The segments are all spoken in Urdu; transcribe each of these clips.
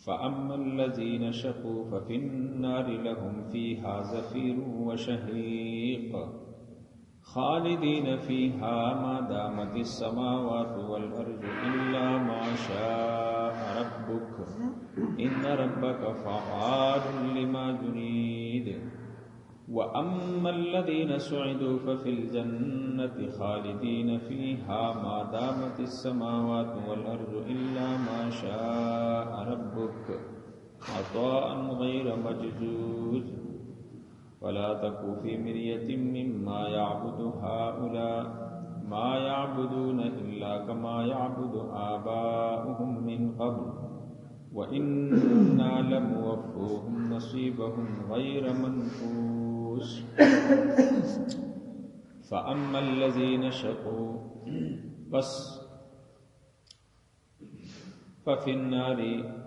فأما الذين شقوا ففي النار لهم فيها زفير وشهيق خالدين فيها ما دامت السماوات والأرض إلا ما شاء ربك إن ربك فعال لما يريد وأما الذين سعدوا ففي الجنة خالدين فيها ما دامت السماوات والأرض إلا ما شاء ربك عطاء غير مجذوذ ولا تك في مرية مما يعبد هؤلاء ما يعبدون إلا كما يعبد آباؤهم من قبل وإنا لموفوهم نصيبهم غير منقوص فأما الذين شقوا بس ففي النار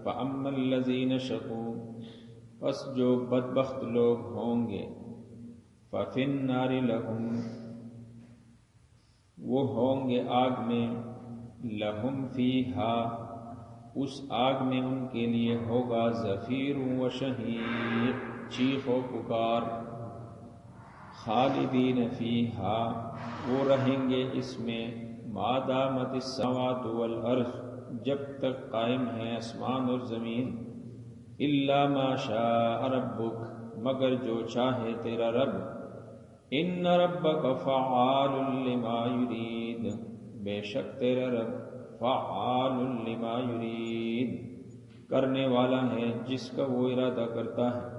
فأما الذين شقوا بس جو بدبخت لوگ ہوں گے ففي النار لهم وہ ہوں گے آگ میں لهم فيها اس آگ میں ان کے لیے ہوگا زفیر و شہیق چیخ و پکار خالدین فیہا وہ رہیں گے اس میں ما دامت السماوات والارض جب تک قائم ہے آسمان اور زمین الا ما شاء ربک مگر جو چاہے تیرا رب ان ربک فعال لما یرید بے شک تیرا رب فعال لما یرید کرنے والا ہے جس کا وہ ارادہ کرتا ہے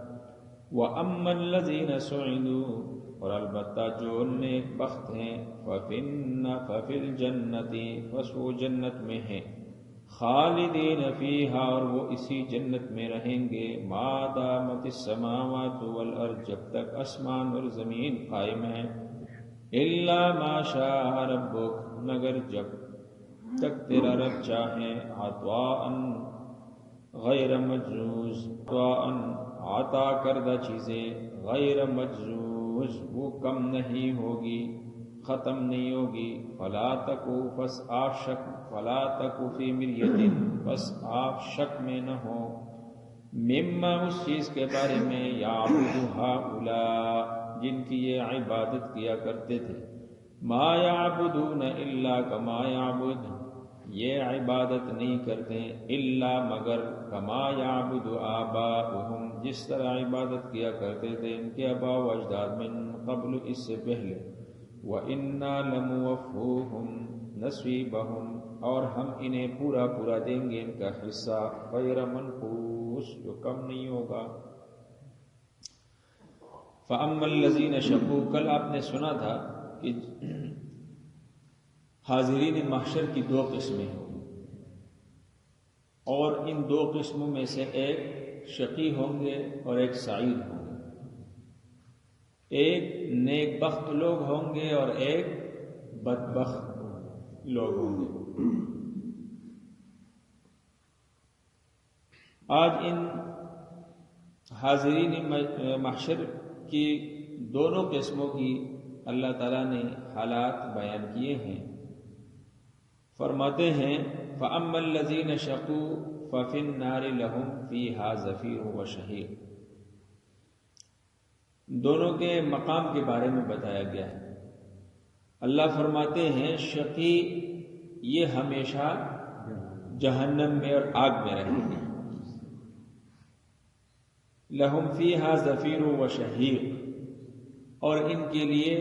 وَأَمَّا الَّذِينَ سُعِدُوا اور البتہ جو نیک بخت ہیں فَفِي الْجَنَّةِ بس وہ جنت میں ہیں خالدین فیہا اور وہ اسی جنت میں رہیں گے ما دامت السماوات والارض جب تک آسمان اور زمین قائم ہیں الا ما شاء ربک مگر جب تک تیرا رب چاہے عطاء غیر مجروز عطا کردہ چیزیں غیر مجروز وہ کم نہیں ہوگی ختم نہیں ہوگی فلا تکو پس آپ شک فلا تکو فی مریۃ پس آپ شک میں نہ ہو مما اس چیز کے بارے میں یعبد ہؤلاء جن کی یہ عبادت کیا کرتے تھے ما یعبدون الا کما یعبد یہ عبادت نہیں کرتے الا مگر کما یعبد آباؤہم جس طرح عبادت کیا کرتے تھے ان کے آباء و اجداد من قبل اس سے پہلے وَإِنَّا لَمُوَفُّوهُمْ نَصِيبَهُمْ اور ہم انہیں پورا پورا دیں گے ان کا حصہ غیر منقوص جو کم نہیں ہوگا فَأَمَّا الَّذِينَ شَقُوا کل آپ نے سنا تھا کہ حاضرین محشر کی دو قسمیں ہوں اور ان دو قسموں میں سے ایک شقی ہوں گے اور ایک سعید ہوں گے ایک نیک بخت لوگ ہوں گے اور ایک بدبخت لوگ ہوں گے آج ان حاضرین محشر کی دونوں قسموں کی اللہ تعالیٰ نے حالات بیان کیے ہیں فرماتے ہیں فَأَمَّا الَّذِينَ شَقُوا فَفِي النَّارِ لَهُمْ فِيهَا زَفِيرٌ وَشَهِيقٌ دونوں کے مقام کے بارے میں بتایا گیا ہے اللہ فرماتے ہیں شقی یہ ہمیشہ جہنم میں اور آگ میں رہیں گے لَهُمْ فِيهَا زَفِيرٌ وَشَهِيقٌ اور ان کے لیے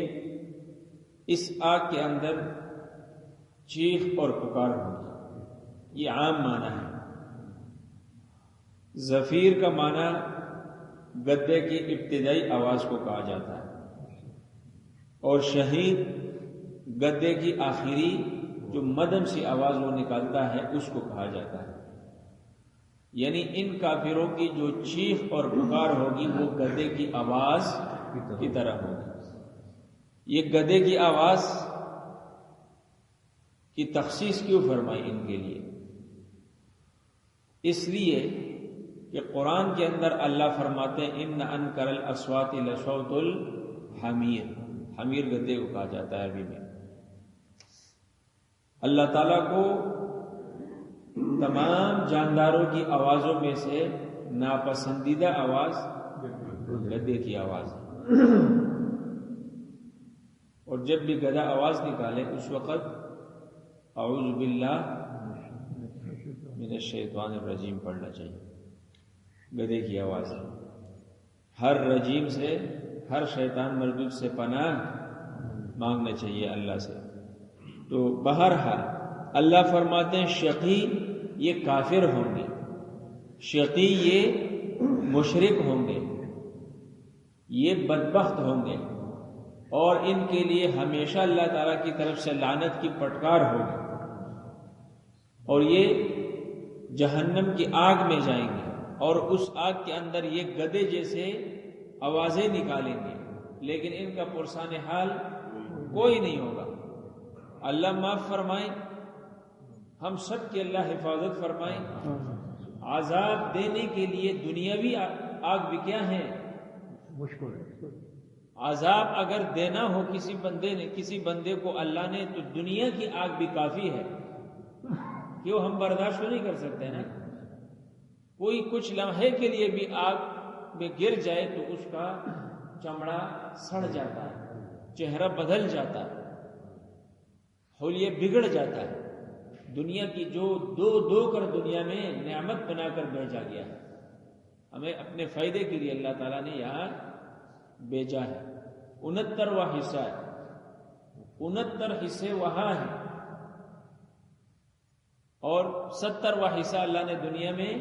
اس آگ کے اندر چیخ اور پکار ہوگی یہ عام معنی ہے زفیر کا معنی گدے کی ابتدائی آواز کو کہا جاتا ہے اور شہید گدے کی آخری جو مدھم سی آواز وہ نکالتا ہے اس کو کہا جاتا ہے یعنی ان کافروں کی جو چیخ اور پکار ہوگی وہ گدے کی آواز کی طرح ہوگی یہ گدے کی آواز کی تخصیص کیوں فرمائی ان کے لیے اس لیے کہ قرآن کے اندر اللہ فرماتے ہیں ان انکر الاصوات لصوت الحمیر حمیر گدے کو کہا جاتا ہے عربی میں اللہ تعالیٰ کو تمام جانداروں کی آوازوں میں سے ناپسندیدہ آواز گدے کی آواز ہے، اور جب بھی گدھا آواز نکالے اس وقت اعوذ باللہ من الشیطان الرجیم پڑھنا چاہیے۔ گدھے کی آواز ہے، ہر رجیم سے، ہر شیطان مردود سے پناہ مانگنا چاہیے اللہ سے۔ تو بہرحال اللہ فرماتے ہیں شقی یہ کافر ہوں گے، شقی یہ مشرک ہوں گے، یہ بدبخت ہوں گے، اور ان کے لیے ہمیشہ اللہ تعالیٰ کی طرف سے لعنت کی پٹکار ہوگی، اور یہ جہنم کی آگ میں جائیں گے، اور اس آگ کے اندر یہ گدھے جیسے آوازیں نکالیں گے، لیکن ان کا پرسان حال کوئی نہیں ہوگا۔ اللہ معاف فرمائے، ہم سب کی اللہ حفاظت فرمائے۔ عذاب دینے کے لیے دنیاوی آگ بھی کیا ہے؟ مشکل ہے۔ عذاب اگر دینا ہو کسی بندے کو اللہ نے، تو دنیا کی آگ بھی کافی ہے، کیوں ہم برداشت نہیں کر سکتے نا؟ کوئی کچھ لمحے کے لیے بھی آگ میں گر جائے تو اس کا چمڑا سڑ جاتا ہے، چہرہ بدل جاتا ہے، حلیہ بگڑ جاتا ہے۔ دنیا کی جو دو کر دنیا میں نعمت بنا کر بھیجا گیا ہے، ہمیں اپنے فائدے کے لیے اللہ تعالیٰ نے یہاں بھیجا ہے۔ 69واں حصہ ہے، 69 حصے وہاں ہیں، اور 70واں حصہ اللہ نے دنیا میں۔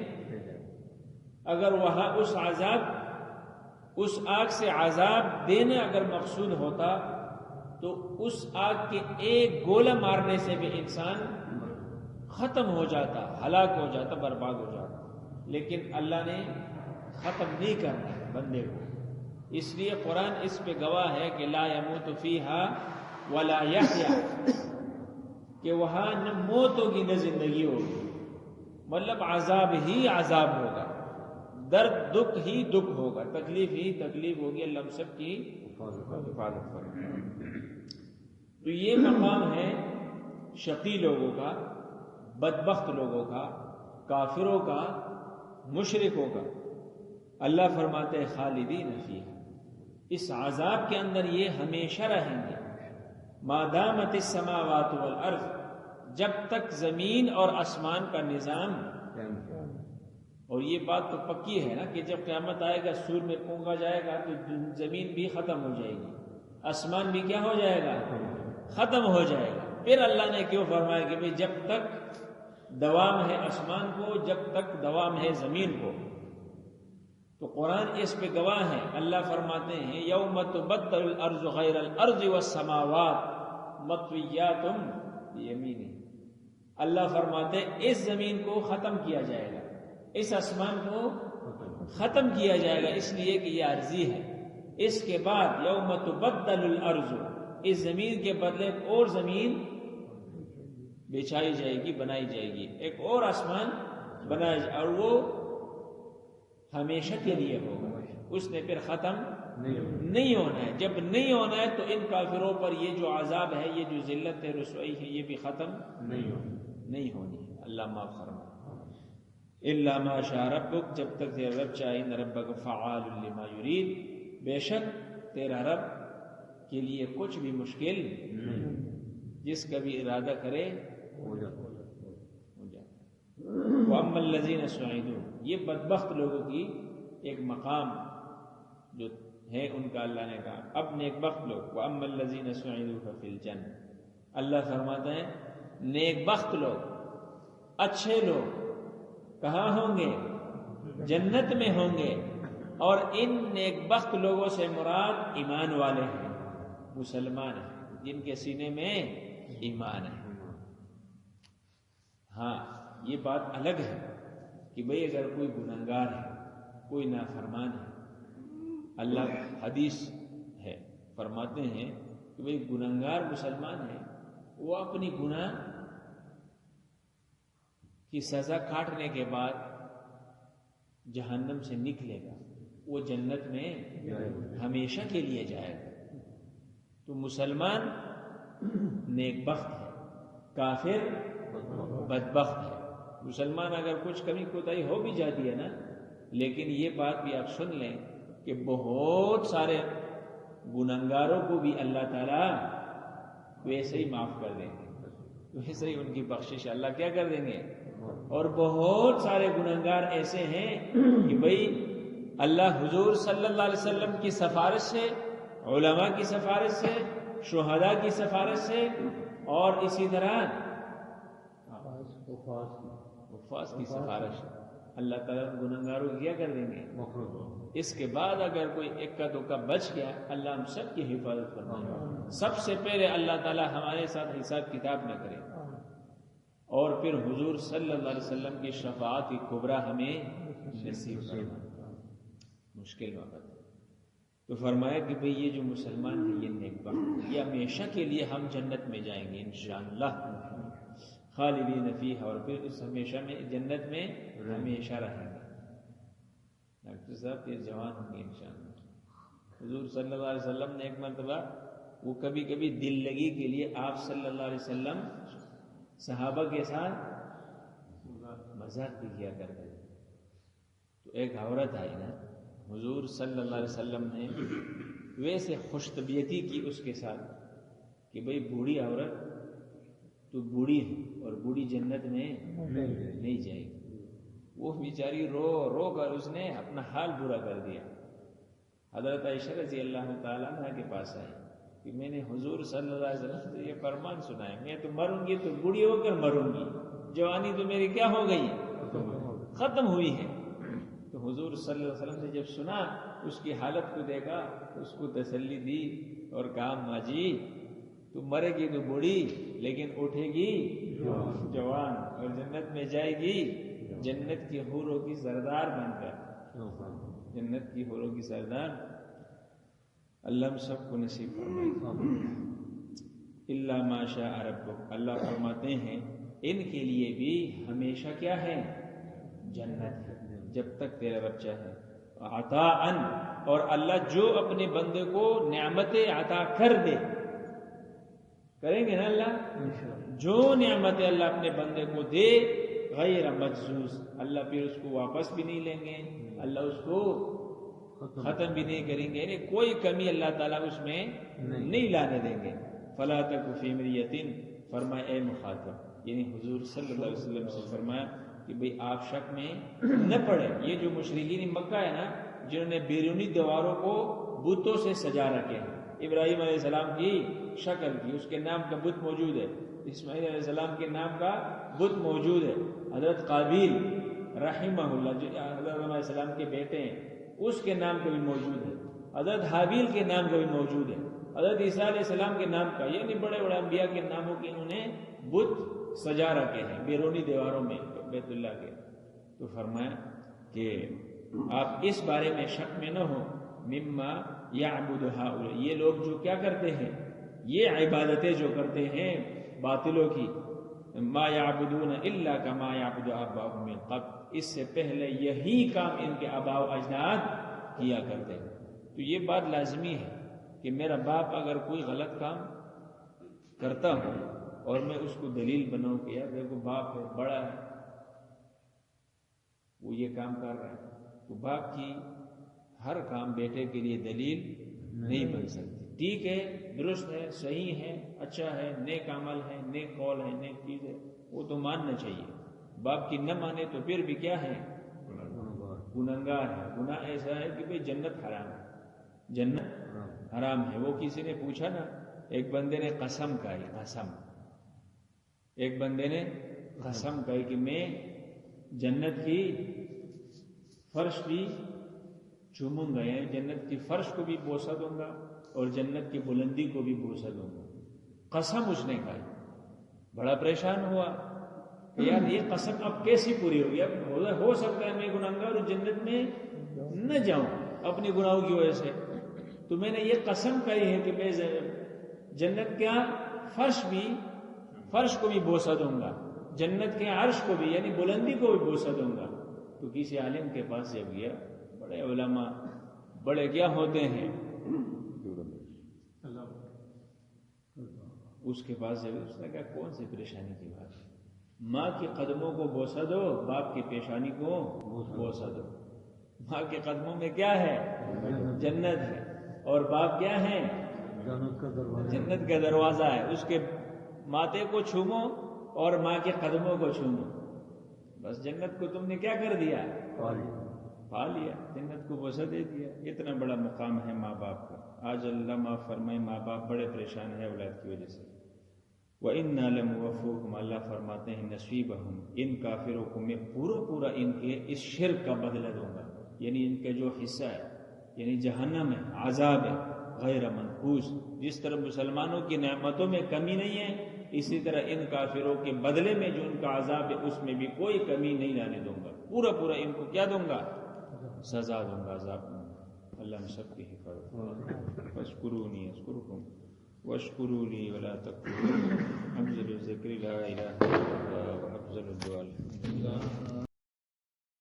اگر وہاں اس آگ سے عذاب دینا اگر مقصود ہوتا تو اس آگ کے ایک گولہ مارنے سے بھی انسان ختم ہو جاتا، ہلاک ہو جاتا، برباد ہو جاتا، لیکن اللہ نے ختم نہیں کرنا بندے کو۔ اس لیے قرآن اس پہ گواہ ہے کہ لا يموت فیہا ولا یحیا، کہ وہاں نہ موت ہوگی نہ زندگی ہوگی، مطلب عذاب ہی عذاب ہوگا، درد دکھ ہی دکھ ہوگا، تکلیف ہی تکلیف ہوگی۔ اللہ ہم سب کی حفاظت فرمائے۔ تو یہ مقام ہے شقی لوگوں کا، بدبخت لوگوں کا، کافروں کا، مشرکوں کا۔ اللہ فرماتے ہیں خالدین فیہا، اس عذاب کے اندر یہ ہمیشہ رہیں گے، ما دامت السماوات والارض، جب تک زمین اور آسمان کا نظام۔ اور یہ بات تو پکی ہے نا کہ جب قیامت آئے گا، سور میں پھونکا جائے گا تو زمین بھی ختم ہو جائے گی، آسمان بھی کیا ہو جائے گا؟ ختم ہو جائے گا۔ پھر اللہ نے کیوں فرمایا کہ بھئی جب تک دوام ہے آسمان کو، جب تک دوام ہے زمین کو۔ تو قرآن اس پہ گواہ ہے۔ اللہ فرماتے ہیں یوم تبدل الارض غیر الارض والسماوات مطویات بیمینہ، اللہ فرماتے ہیں اس زمین کو ختم کیا جائے گا، اس آسمان کو ختم کیا جائے گا، اس لیے کہ یہ عارضی ہے۔ اس کے بعد یوم تبدل الارض، اس زمین کے بدلے ایک اور زمین بچھائی جائے گی، بنائی جائے گی، ایک اور آسمان بنایا جائے، اور وہ ہمیشہ کے لیے ہوگا، اس نے پھر ختم نہیں ہونا ہے۔ جب نہیں ہونا ہے تو ان کافروں پر یہ جو عذاب ہے، یہ جو ذلت ہے، رسوائی ہے، یہ بھی ختم نہیں ہونی ہے۔ اللہ معاف فرمائے۔ الا ما شاء ربک، جب تک تیرا رب چاہے، ان ربک فعال لما یرید، بے شک تیرا رب کے لیے کچھ بھی مشکل نہیں، جس کا بھی ارادہ کرے ہو جاتا۔ وَأَمَّا الَّذِينَ سُعِدُوا، یہ بدبخت لوگوں کی ایک مقام جو ہے ان کا اللہ نے کہا۔ اب نیک بخت لوگ، وَأَمَّا الَّذِينَ سُعِدُوا فَفِي الْجَنَّةِ، اللہ فرماتا ہے نیک بخت لوگ، اچھے لوگ کہاں ہوں گے؟ جنت میں ہوں گے، اور ان نیک بخت لوگوں سے مراد ایمان والے ہیں، مسلمان ہیں، جن کے سینے میں ایمان ہے۔ ہاں یہ بات الگ ہے کہ بھئی اگر کوئی گنہگار ہے، کوئی نافرمان ہے، اللہ حدیث ہے فرماتے ہیں کہ بھئی گنہگار مسلمان ہے، وہ اپنی گناہ کی سزا کاٹنے کے بعد جہنم سے نکلے گا، وہ جنت میں ہمیشہ کے لیے جائے گا۔ تو مسلمان نیک بخت ہے، کافر بدبخت ہے۔ مسلمان اگر کچھ کمی کوتاہی ہو بھی جاتی ہے نا، لیکن یہ بات بھی آپ سن لیں کہ بہت سارے گنہگاروں کو بھی اللہ تعالیٰ ویسے ہی معاف کر دیں گے، ویسے ہی ان کی بخشش اللہ کیا کر دیں گے۔ اور بہت سارے گنہگار ایسے ہیں کہ بھئی اللہ حضور صلی اللہ علیہ وسلم کی سفارش سے، علماء کی سفارش سے، شہداء کی سفارش سے، اور اسی طرح حفاظ کی سفارش اللہ تعالیٰ گنہگاروں کیا کر دیں گے۔ اس کے بعد اگر کوئی اکا دکا بچ گیا، اللہ ہم سب کی حفاظت فرمائے۔ سب سے پہلے اللہ تعالیٰ ہمارے ساتھ حساب کتاب نہ کرے، اور پھر حضور صلی اللہ علیہ وسلم کی شفاعت کبریٰ ہمیں نصیب فرمائے۔ مشکل وقت تو فرمایا کہ بھئی یہ جو مسلمان ہے یہ نیک بخت، یہ ہمیشہ کے لیے ہم جنت میں جائیں گے انشاءاللہ، خالدین فیہا، اور پھر اس ہمیشہ میں جنت میں ہمیشہ رہیں گے۔ ڈاکٹر صاحب یہ جوان ہوں گے انشاءاللہ۔ حضور صلی اللہ علیہ وسلم نے ایک مرتبہ وہ کبھی کبھی دل لگی کے لیے آپ صلی اللہ علیہ وسلم صحابہ کے ساتھ مذاق بھی کیا کرتے تھے۔ تو ایک عورت آئی نا، حضور صلی اللہ علیہ وسلم نے ویسے خوش طبیعتی کی اس کے ساتھ کہ بھئی بوڑھی عورت تو بوڑھی ہے اور بوڑھی جنت میں نہیں جائے گی۔ وہ بیچاری رو رو کر اس نے اپنا حال برا کر دیا۔ حضرت عائشہ رضی اللہ تعالیٰ عنہ کے پاس آئی کہ میں نے حضور صلی اللہ علیہ وسلم سے یہ فرمان سنا ہے، میں تو مروں گی تو بوڑھی ہو کر مروں گی، جوانی تو میری کیا ہو گئی ہے، ختم ہوئی ہے۔ تو حضور صلی اللہ علیہ وسلم نے جب سنا، اس کی حالت کو دیکھا، اس کو تسلی دی اور کہا ماں جی تو مرے گی تو بوڑھی لیکن اٹھے گی جوان، اور جنت میں جائے گی جنت کی حوروں کی سردار بن کر، جنت کی حوروں کی سردار۔ اللہ ہم سب کو نصیب فرمائے۔ الا ما شاء ربک، اللہ فرماتے ہیں ان کے لیے بھی ہمیشہ کیا ہے، جنت ہے، جب تک تیرا بچہ ہے۔ عطاءً، اور اللہ جو اپنے بندے کو نعمتیں عطا کر دے، کریں گے نا اللہ، جو نعمتیں اللہ اپنے بندے کو دے غیر مجزوز، اللہ پھر اس کو واپس بھی نہیں لیں گے، اللہ اس کو ختم بھی نہیں کریں گے، یعنی کوئی کمی اللہ تعالیٰ اس میں نہیں لانے دیں گے۔ فلا تک فی مریۃ، فرمایا اے مخاطب، یعنی حضور صلی اللہ علیہ وسلم سے فرمایا کہ بھئی آپ شک میں نہ پڑے۔ یہ جو مشرکین مکہ ہے نا، جنہوں نے بیرونی دیواروں کو بتوں سے سجا رکھے ہیں، ابراہیم علیہ السلام کی شکل کی، اس کے نام کا بت موجود ہے، اسماعیل علیہ السلام کے نام کا بت موجود ہے، حضرت قابیل رحمہ اللہ جو حضرت علیہ السلام کے بیٹے ہیں اس کے نام کا بھی موجود ہے، حضرت حابیل کے نام کا بھی موجود ہے، حضرت عیسیٰ علیہ السلام کے نام کا، یعنی بڑے بڑے انبیاء کے ناموں کے انہوں نے بت سجا رکھے ہیں بیرونی دیواروں میں بیت اللہ کے۔ تو فرمایا کہ آپ اس بارے میں شک میں نہ ہو، مما یعبد ہؤلاء، یہ لوگ جو کیا کرتے ہیں، یہ عبادتیں جو کرتے ہیں باطلوں کی، ما یعبدون الا کما یعبد آباؤہم من قبل، اس سے پہلے یہی کام ان کے آباء و اجداد کیا کرتے ہیں۔ تو یہ بات لازمی ہے کہ میرا باپ اگر کوئی غلط کام کرتا ہو اور میں اس کو دلیل بناؤں کہ یار دیکھو باپ ہے، بڑا ہے، وہ یہ کام کر رہا ہے، تو باپ کی ہر کام بیٹے کے لیے دلیل نہیں بن سکتی۔ ٹھیک ہے، درست ہے، صحیح ہے، اچھا ہے، نیک عمل ہے، نیک قول ہے، نیک چیز ہے، وہ تو ماننا چاہیے۔ باپ کی نہ مانے تو پھر بھی کیا ہے، گنہگار ہے۔ گناہ ایسا ہے کہ بھئی جنت حرام ہے، جنت حرام ہے۔ وہ کسی نے پوچھا نا، ایک بندے نے قسم کھائی، قسم، ایک بندے نے قسم کہی کہ میں جنت کی فرش بھی چوموں گا، یعنی جنت کی فرش کو بھی بوسہ دوں گا اور جنت کی بلندی کو بھی بوسہ دوں گا، قسم اس نے کھائی۔ بڑا پریشان ہوا کہ یار یہ قسم اب کیسی پوری ہوگی، اب ہو سکتا ہے میں گنہگار اور جنت میں نہ جاؤں اپنی گناہوں کی وجہ سے، تو میں نے یہ قسم کہی ہے کہ میں جنت کا فرش کو بھی بوسہ دوں گا، جنت کے عرش کو بھی یعنی بلندی کو بھی بوسہ دوں گا۔ تو کسی عالم کے پاس جب گیا، بڑے علماء بڑے کیا ہوتے ہیں، اس کے پاس جب اس نے کہا کون سی پریشانی کی بات ہے، ماں کے قدموں کو بوسہ دو، باپ کی پیشانی کو بوسہ دو۔ ماں کے قدموں میں کیا ہے؟ جنت ہے، اور باپ کیا ہے؟ جنت کا دروازہ ہے۔ اس کے ماتھے کو چھومو اور ماں کے قدموں کو چھومو، بس جنت کو تم نے کیا کر دیا؟ پا لیا، جنت کو بوسہ دے دیا۔ اتنا بڑا مقام ہے ماں باپ کا۔ آج اللہ معاف فرمائے، ماں باپ بڑے پریشان ہیں اولاد کی وجہ سے۔ وَإِنَّا لَمُوَفُّوهُمْ، اللہ فرماتے ہیں نصیبہم، ان کافروں کو میں پورا ان کے اس شرک کا بدلہ دوں گا، یعنی ان کا جو حصہ ہے، یعنی جہنم ہے، عذاب ہے، غیر منقوص۔ جس طرح مسلمانوں کی نعمتوں میں کمی نہیں ہے، اسی طرح ان کافروں کے بدلے میں جو ان کا عذاب ہے اس میں بھی کوئی کمی نہیں لانے دوں گا، پورا ان کو کیا دوں گا؟ سزا دوں گا، عذاب دوں گا۔ اللہ ہم سب کی حفاظت۔ فاذکرونی اذکرکم واشکروا لی ولا تکفرون۔ افضل الذکر لا الہ الا اللہ وافضل الدعاء